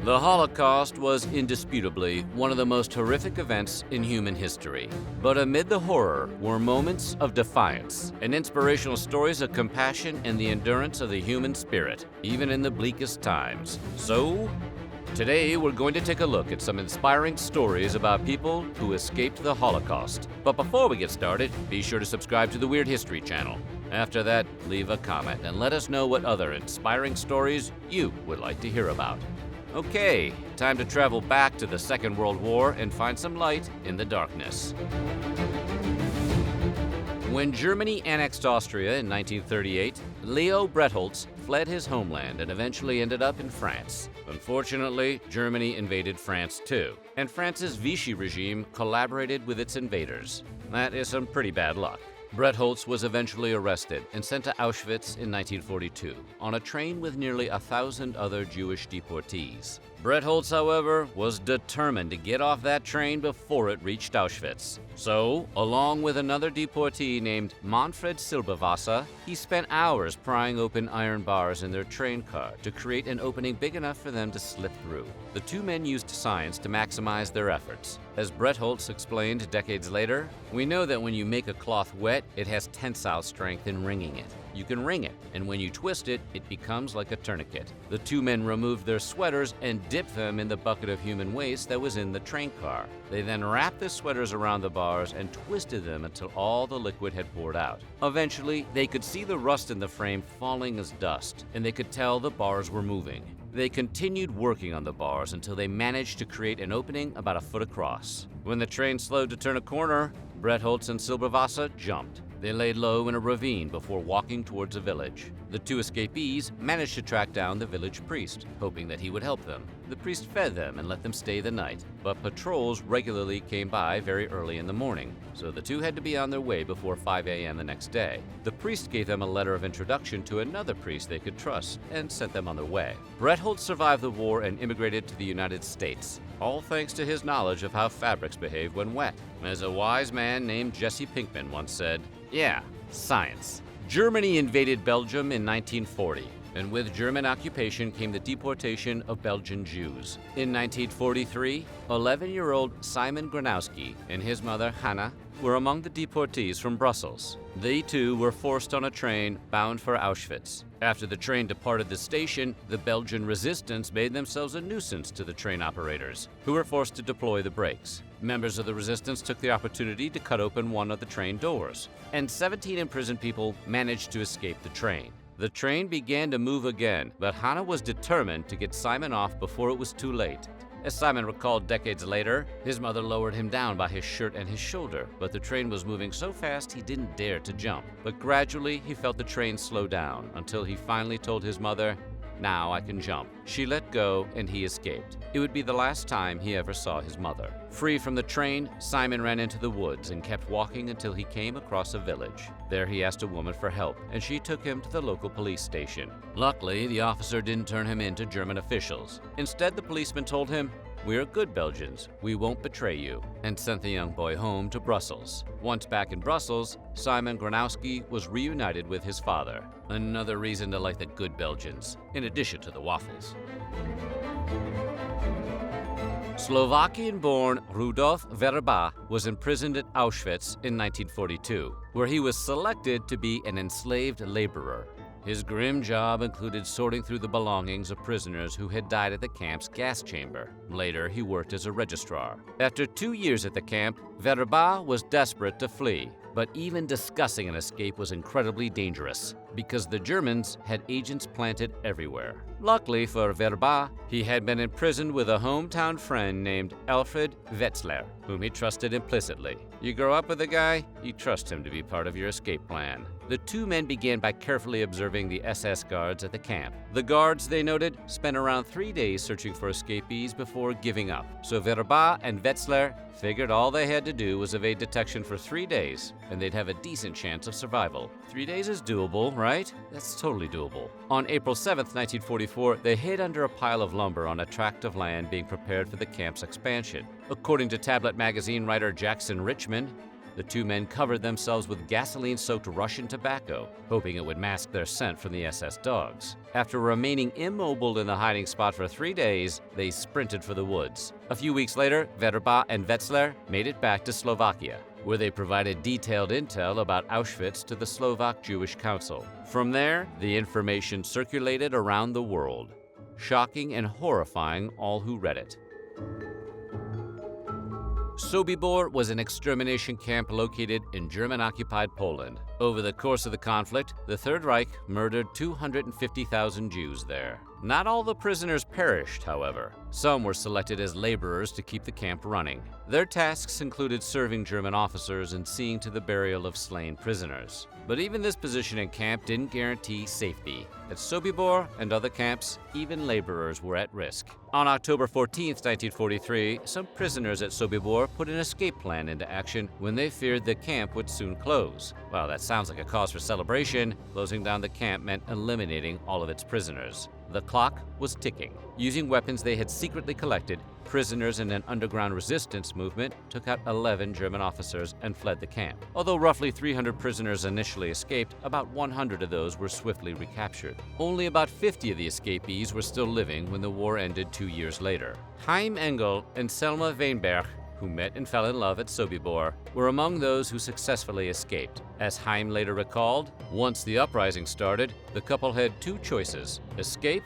The Holocaust was indisputably one of the most horrific events in human history. But amid the horror were moments of defiance and inspirational stories of compassion and the endurance of the human spirit, even in the bleakest times. So, today we're going to take a look at some inspiring stories about people who escaped the Holocaust. But before we get started, be sure to subscribe to the Weird History channel. After that, leave a comment and let us know what other inspiring stories you would like to hear about. Okay, time to travel back to the Second World War and find some light in the darkness. When Germany annexed Austria in 1938, Leo Bretholz fled his homeland and eventually ended up in France. Unfortunately, Germany invaded France too, and France's Vichy regime collaborated with its invaders. That is some pretty bad luck. Bretholz was eventually arrested and sent to Auschwitz in 1942 on a train with nearly 1,000 other Jewish deportees. Bretholz, however, was determined to get off that train before it reached Auschwitz. So, along with another deportee named Manfred Silberwasser, he spent hours prying open iron bars in their train car to create an opening big enough for them to slip through. The two men used science to maximize their efforts. As Bretholz explained decades later, "We know that when you make a cloth wet, it has tensile strength in wringing it. You can wring it, and when you twist it, it becomes like a tourniquet." The two men removed their sweaters and dipped them in the bucket of human waste that was in the train car. They then wrapped the sweaters around the bars and twisted them until all the liquid had poured out. Eventually, they could see the rust in the frame falling as dust, and they could tell the bars were moving. They continued working on the bars until they managed to create an opening about a foot across. When the train slowed to turn a corner, Bretholz and Silberwasser jumped. They laid low in a ravine before walking towards a village. The two escapees managed to track down the village priest, hoping that he would help them. The priest fed them and let them stay the night, but patrols regularly came by very early in the morning, so the two had to be on their way before 5 a.m. the next day. The priest gave them a letter of introduction to another priest they could trust and sent them on their way. Bretholz survived the war and immigrated to the United States, all thanks to his knowledge of how fabrics behave when wet. As a wise man named Jesse Pinkman once said, "Yeah, science." Germany invaded Belgium in 1940, and with German occupation came the deportation of Belgian Jews. In 1943, 11-year-old Simon Gronowski and his mother Hannah were among the deportees from Brussels. They too were forced on a train bound for Auschwitz. After the train departed the station, the Belgian resistance made themselves a nuisance to the train operators, who were forced to deploy the brakes. Members of the resistance took the opportunity to cut open one of the train doors, and 17 imprisoned people managed to escape the train. The train began to move again, but Hannah was determined to get Simon off before it was too late. As Simon recalled decades later, his mother lowered him down by his shirt and his shoulder, but the train was moving so fast he didn't dare to jump. But gradually, he felt the train slow down until he finally told his mother, "Now I can jump." She let go and he escaped. It would be the last time he ever saw his mother. Free from the train, Simon ran into the woods and kept walking until he came across a village. There he asked a woman for help, and she took him to the local police station. Luckily, the officer didn't turn him in to German officials. Instead, the policeman told him, "We're good Belgians, we won't betray you," and sent the young boy home to Brussels. Once back in Brussels, Simon Gronowski was reunited with his father. Another reason to like the good Belgians, in addition to the waffles. Slovakian-born Rudolf Verba was imprisoned at Auschwitz in 1942, where he was selected to be an enslaved laborer. His grim job included sorting through the belongings of prisoners who had died at the camp's gas chamber. Later, he worked as a registrar. After 2 years at the camp, Verba was desperate to flee, but even discussing an escape was incredibly dangerous because the Germans had agents planted everywhere. Luckily for Verba, he had been imprisoned with a hometown friend named Alfred Wetzler, whom he trusted implicitly. You grow up with a guy, you trust him to be part of your escape plan. The two men began by carefully observing the SS guards at the camp. The guards, they noted, spent around 3 days searching for escapees before giving up. So Verba and Wetzler figured all they had to do was evade detection for 3 days, and they'd have a decent chance of survival. 3 days is doable, right? That's totally doable. On April 7th, 1944, they hid under a pile of lumber on a tract of land being prepared for the camp's expansion. According to Tablet magazine writer Jackson Richmond, The two men covered themselves with gasoline-soaked Russian tobacco, hoping it would mask their scent from the SS dogs. After remaining immobile in the hiding spot for 3 days, they sprinted for the woods. A few weeks later, Werba and Wetzler made it back to Slovakia, where they provided detailed intel about Auschwitz to the Slovak Jewish Council. From there, the information circulated around the world, shocking and horrifying all who read it. Sobibor was an extermination camp located in German-occupied Poland. Over the course of the conflict, the Third Reich murdered 250,000 Jews there. Not all the prisoners perished, however. Some were selected as laborers to keep the camp running. Their tasks included serving German officers and seeing to the burial of slain prisoners. But even this position in camp didn't guarantee safety. At Sobibor and other camps, even laborers were at risk. On October 14, 1943, some prisoners at Sobibor put an escape plan into action when they feared the camp would soon close. Well, that sounds like a cause for celebration. Closing down the camp meant eliminating all of its prisoners. The clock was ticking. Using weapons they had secretly collected, prisoners in an underground resistance movement took out 11 German officers and fled the camp. Although roughly 300 prisoners initially escaped, about 100 of those were swiftly recaptured. Only about 50 of the escapees were still living when the war ended 2 years later. Chaim Engel and Selma Weinberg, who met and fell in love at Sobibor, were among those who successfully escaped. As Chaim later recalled, once the uprising started, the couple had two choices: escape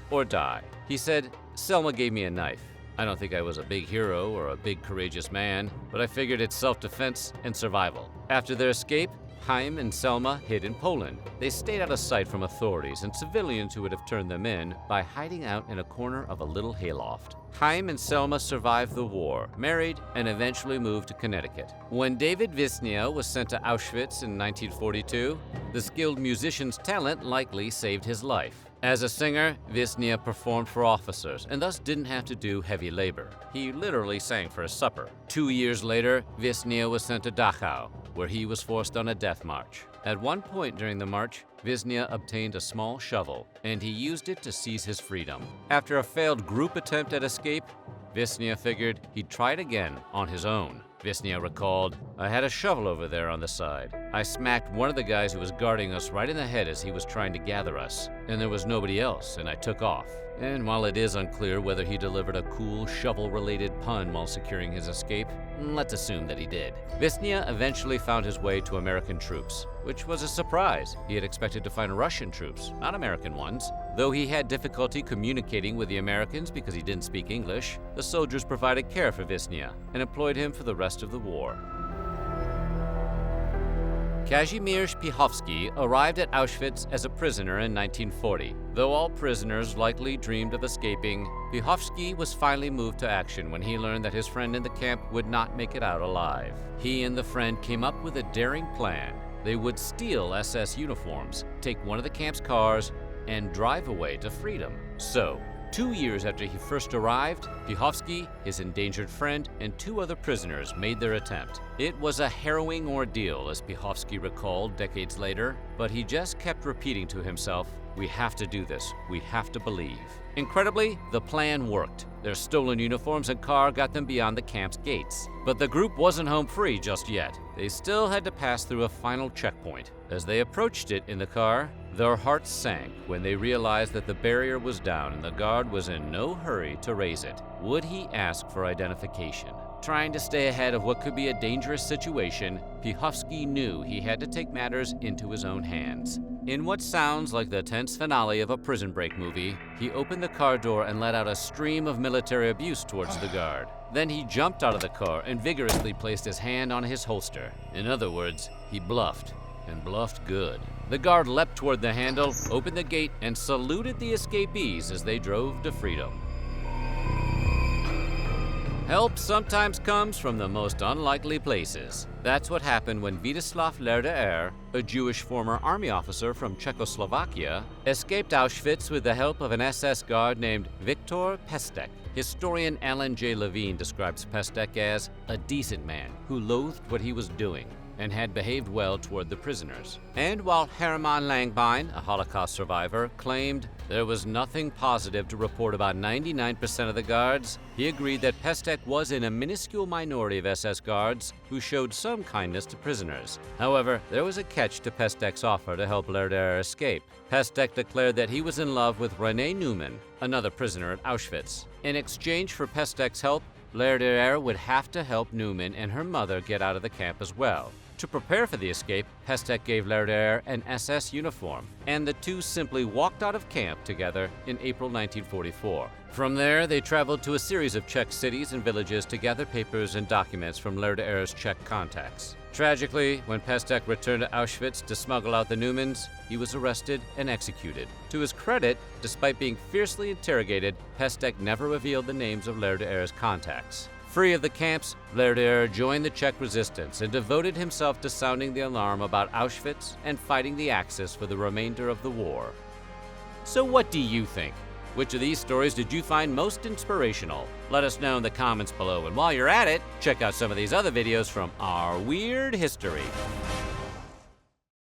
or die. He said, "Selma gave me a knife. I don't think I was a big hero or a big courageous man, but I figured it's self-defense and survival." After their escape, Chaim and Selma hid in Poland. They stayed out of sight from authorities and civilians who would have turned them in by hiding out in a corner of a little hayloft. Chaim and Selma survived the war, married, and eventually moved to Connecticut. When David Visnia was sent to Auschwitz in 1942, the skilled musician's talent likely saved his life. As a singer, Visnia performed for officers and thus didn't have to do heavy labor. He literally sang for his supper. 2 years later, Visnia was sent to Dachau, where he was forced on a death march. At one point during the march, Visnia obtained a small shovel, and he used it to seize his freedom. After a failed group attempt at escape, Visnia figured he'd try it again on his own. Visnia recalled, "I had a shovel over there on the side. I smacked one of the guys who was guarding us right in the head as he was trying to gather us, and there was nobody else, and I took off." And while it is unclear whether he delivered a cool shovel-related pun while securing his escape, let's assume that he did. Visnia eventually found his way to American troops, which was a surprise. He had expected to find Russian troops, not American ones. Though he had difficulty communicating with the Americans because he didn't speak English, the soldiers provided care for Visnia and employed him for the rest of the war. Kazimierz Piechowski arrived at Auschwitz as a prisoner in 1940. Though all prisoners likely dreamed of escaping, Piechowski was finally moved to action when he learned that his friend in the camp would not make it out alive. He and the friend came up with a daring plan. They would steal SS uniforms, take one of the camp's cars, and drive away to freedom. So, 2 years after he first arrived, Piechowski, his endangered friend, and 2 other prisoners made their attempt. It was a harrowing ordeal, as Piechowski recalled decades later, but he just kept repeating to himself, "We have to do this. We have to believe." Incredibly, the plan worked. Their stolen uniforms and car got them beyond the camp's gates. But the group wasn't home free just yet. They still had to pass through a final checkpoint. As they approached it in the car, their hearts sank when they realized that the barrier was down and the guard was in no hurry to raise it. Would he ask for identification? Trying to stay ahead of what could be a dangerous situation, Piechowski knew he had to take matters into his own hands. In what sounds like the tense finale of a Prison Break movie, he opened the car door and let out a stream of military abuse towards the guard. Then he jumped out of the car and vigorously placed his hand on his holster. In other words, he bluffed, and bluffed good. The guard leapt toward the handle, opened the gate, and saluted the escapees as they drove to freedom. Help sometimes comes from the most unlikely places. That's what happened when Witoslav Lerder, a Jewish former army officer from Czechoslovakia, escaped Auschwitz with the help of an SS guard named Viktor Pestek. Historian Alan J. Levine describes Pestek as a decent man who loathed what he was doing. and had behaved well toward the prisoners. And while Hermann Langbein, a Holocaust survivor, claimed there was nothing positive to report about 99% of the guards, he agreed that Pestek was in a minuscule minority of SS guards who showed some kindness to prisoners. However, there was a catch to Pestek's offer to help Lerderer escape. Pestek declared that he was in love with René Neumann, another prisoner at Auschwitz. In exchange for Pestek's help, Lerderer would have to help Neumann and her mother get out of the camp as well. To prepare for the escape, Pestek gave Lerderer an SS uniform, and the two simply walked out of camp together in April 1944. From there, they traveled to a series of Czech cities and villages to gather papers and documents from Lerderer's Czech contacts. Tragically, when Pestek returned to Auschwitz to smuggle out the Neumanns, he was arrested and executed. To his credit, despite being fiercely interrogated, Pestek never revealed the names of Lerderer's contacts. Free of the camps, Lerderer joined the Czech resistance and devoted himself to sounding the alarm about Auschwitz and fighting the Axis for the remainder of the war. So what do you think? Which of these stories did you find most inspirational? Let us know in the comments below, and while you're at it, check out some of these other videos from our weird history.